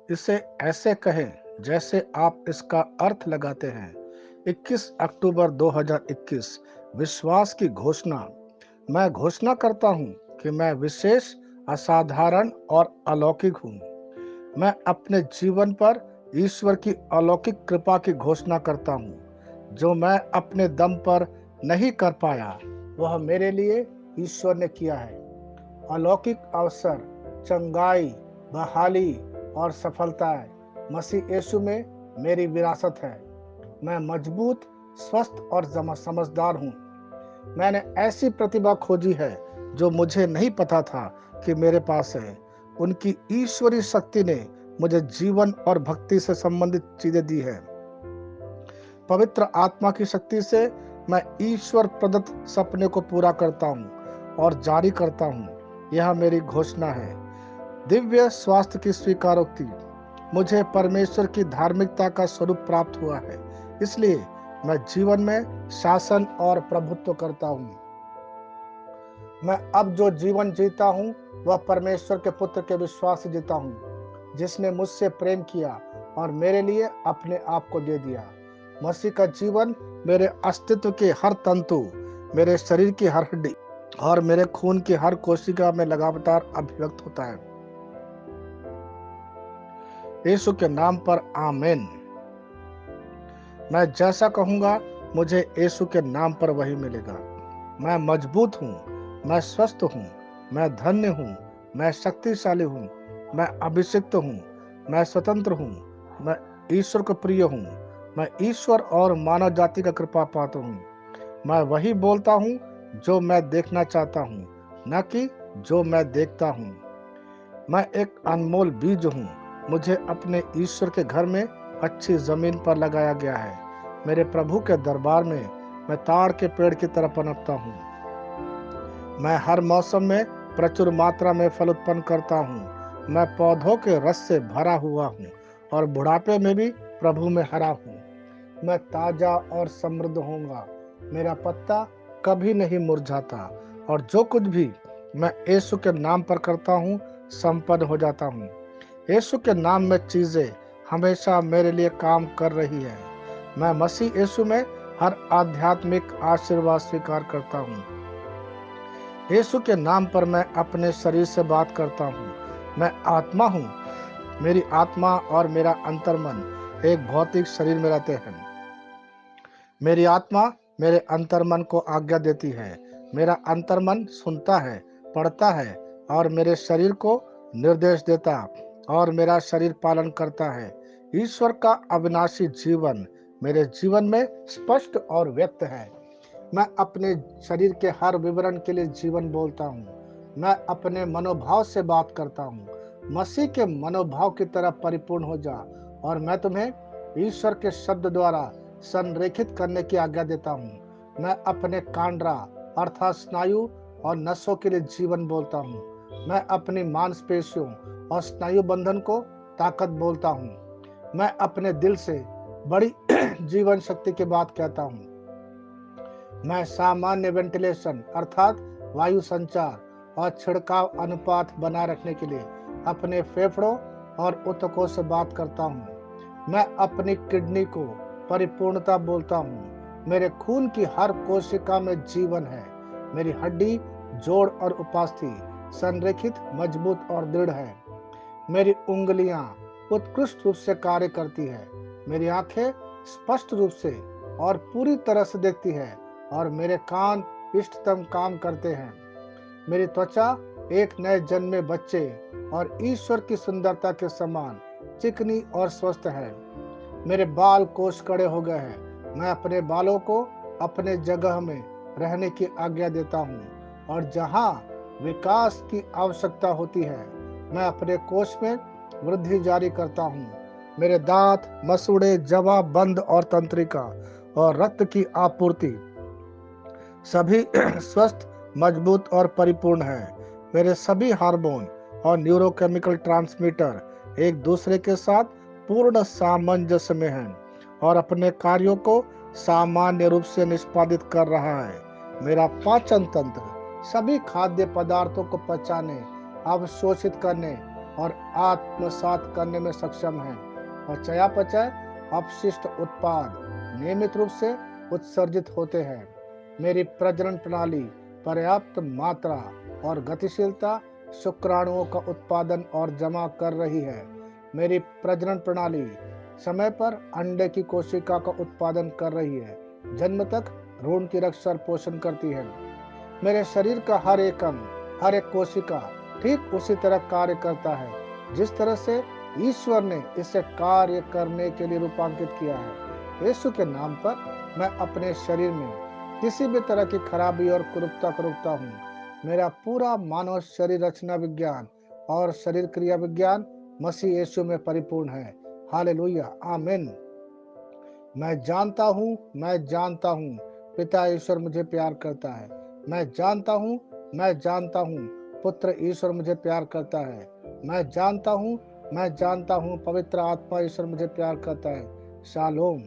इसे ऐसे कहें जैसे आप इसका अर्थ लगाते हैं। 21 अक्टूबर 2021। विश्वास की घोषणा। मैं घोषणा करता हूँ कि मैं विशेष, असाधारण और अलौकिक हूँ। मैं अपने जीवन पर ईश्वर की अलौकिक कृपा की घोषणा करता हूँ। जो मैं अपने दम पर नहीं कर पाया, वह मेरे लिए ईश्वर ने किया है। अलौकिक अवसर, चंगाई, बहाली और सफलताएं मसीह यीशु में मेरी विरासत है। मैं मजबूत, स्वस्थ और समझदार हूँ। मैंने ऐसी प्रतिभा खोजी है जो मुझे नहीं पता था कि मेरे पास है। उनकी ईश्वरीय शक्ति ने मुझे जीवन और भक्ति से संबंधित चीजें दी है। पवित्र आत्मा की शक्ति से मैं ईश्वर प्रदत्त सपने को पूरा करता हूँ और जारी करता हूँ। यह मेरी घोषणा है। दिव्य स्वास्थ्य की स्वीकारोक्ति। मुझे परमेश्वर की धार्मिकता का स्वरूप प्राप्त हुआ है, इसलिए मैं जीवन में शासन और प्रभुत्व करता हूँ। मैं अब जो जीवन जीता हूँ वह परमेश्वर के पुत्र के विश्वास से जीता हूँ, जिसने मुझसे प्रेम किया और मेरे लिए अपने आप को दे दिया। मसीह का जीवन मेरे अस्तित्व के हर तंतु, मेरे शरीर की हर हड्डी और मेरे खून की हर कोशिका में लगातार अभिव्यक्त होता है। यीशु के नाम पर आमीन। मैं जैसा कहूंगा, मुझे यीशु के नाम पर वही मिलेगा। मैं मजबूत हूँ, मैं स्वस्थ हूँ, मैं धन्य हूँ, मैं शक्तिशाली हूँ, मैं अभिषिक्त हूँ, मैं स्वतंत्र हूँ, मैं ईश्वर को प्रिय हूँ, मैं ईश्वर और मानव जाति का कृपा पात्र हूँ। मैं वही बोलता हूँ जो मैं देखना चाहता हूँ, न कि जो मैं देखता हूँ। मैं एक अनमोल बीज हूँ। मुझे अपने ईश्वर के घर में अच्छी जमीन पर लगाया गया है। मेरे प्रभु के दरबार में मैं ताड़ के पेड़ की तरह पनपता हूँ। मैं हर मौसम में प्रचुर मात्रा में फल उत्पन्न करता हूँ। मैं पौधों के रस से भरा हुआ हूँ और बुढ़ापे में भी प्रभु में हरा हूँ। मैं ताजा और समृद्ध होऊंगा। मेरा पत्ता कभी नहीं मुरझाता और जो कुछ भी मैं यीशु के नाम पर करता हूँ संपन्न हो जाता हूँ। यीशु के नाम में चीजें हमेशा मेरे लिए काम कर रही है। मैं मसीह यीशु में हर आध्यात्मिक आशीर्वाद स्वीकार करता हूँ। यीशु के नाम पर मैं अपने शरीर से बात करता हूँ। मैं आत्मा हूँ। मेरी आत्मा और मेरा अंतर्मन एक भौतिक शरीर में रहते हैं। मेरी आत्मा मेरे अंतर्मन को आज्ञा देती है। मेरा अंतर्मन सुनता है, पढ़ता है और मेरे शरीर को निर्देश देता और मेरा शरीर पालन करता है। ईश्वर का अविनाशी जीवन मेरे जीवन में स्पष्ट और व्यक्त है। मैं अपने शरीर के हर विवरण के लिए जीवन बोलता हूँ। मैं अपने मनोभाव से बात करता हूँ। मसीह के मनोभाव की तरह परिपूर्ण हो जा और मैं तुम्हें ईश्वर के शब्द द्वारा संरेखित करने की आज्ञा देता हूँ। मैं अपने कांड्रा अर्थात स्नायु और नसों के लिए जीवन बोलता हूँ। मैं अपनी मांसपेशियों और स्नायु बंधन को ताकत बोलता हूँ। मैं अपने दिल से बड़ी जीवन शक्ति की बात कहता हूँ। मैं सामान्य वेंटिलेशन अर्थात वायु संचार और छिड़काव अनुपात बनाए रखने के लिए अपने फेफड़ों और ऊतकों से बात करता हूँ। मैं अपनी किडनी को परिपूर्णता बोलता हूँ। मेरे खून की हर कोशिका में जीवन है। मेरी हड्डी, जोड़ और उपास्थि संरेखित, मजबूत और दृढ़ है। मेरी उंगलियां उत्कृष्ट रूप से कार्य करती है। मेरी आंखें स्पष्ट रूप से और पूरी तरह से देखती है और मेरे कान इष्टतम काम करते हैं। मेरी त्वचा एक नए जन्मे बच्चे और ईश्वर की सुंदरता के समान चिकनी और स्वस्थ है। मेरे बाल कोष कड़े हो गए हैं। मैं अपने बालों को अपने जगह में रहने की आज्ञा देता हूँ और जहाँ विकास की आवश्यकता होती है मैं अपने कोष में वृद्धि जारी करता हूँ। मेरे दांत, मसूड़े, जवा, बंद और तंत्रिका और रक्त की आपूर्ति सभी स्वस्थ, मजबूत और परिपूर्ण है। मेरे सभी हार्मोन और न्यूरोकेमिकल ट्रांसमीटर एक दूसरे के साथ पूर्ण सामंजस्य में हैं और अपने कार्यों को सामान्य रूप से निष्पादित कर रहा है। मेरा पाचन तंत्र सभी खाद्य पदार्थों को पचाने, अवशोषित करने और आत्मसात करने में सक्षम है। और चयापचय अपशिष्ट उत्पाद नियमित रूप से उत्सर्जित होते हैं। मेरी प्रजनन प्रणाली पर्याप्त मात्रा और गतिशीलता शुक्राणुओं का उत्पादन और जमा कर रही है। मेरी प्रजनन प्रणाली समय पर अंडे की कोशिका का उत्पादन कर रही है। जन्म तक भ्रूण की रक्षा और पोषण करती है। मेरे शरीर का हर एक अंग, हर एक कोशिका ठीक उसी तरह कार्य करता है जिस तरह से ईश्वर ने इसे कार्य करने के लिए रूपांकित किया है। यीशु के नाम पर मैं अपने शरीर में किसी भी तरह की खराबी और कुरूपता को रोकता हूँ। मेरा पूरा मानव शरीर रचना विज्ञान और शरीर क्रिया विज्ञान मसीह यीशु में परिपूर्ण है। हालेलुया, आमीन। मैं जानता हूँ पिता ईश्वर मुझे प्यार करता है। मैं जानता हूँ पुत्र ईश्वर मुझे प्यार करता है। मैं जानता हूँ पवित्र आत्मा ईश्वर मुझे प्यार करता है। शालोम।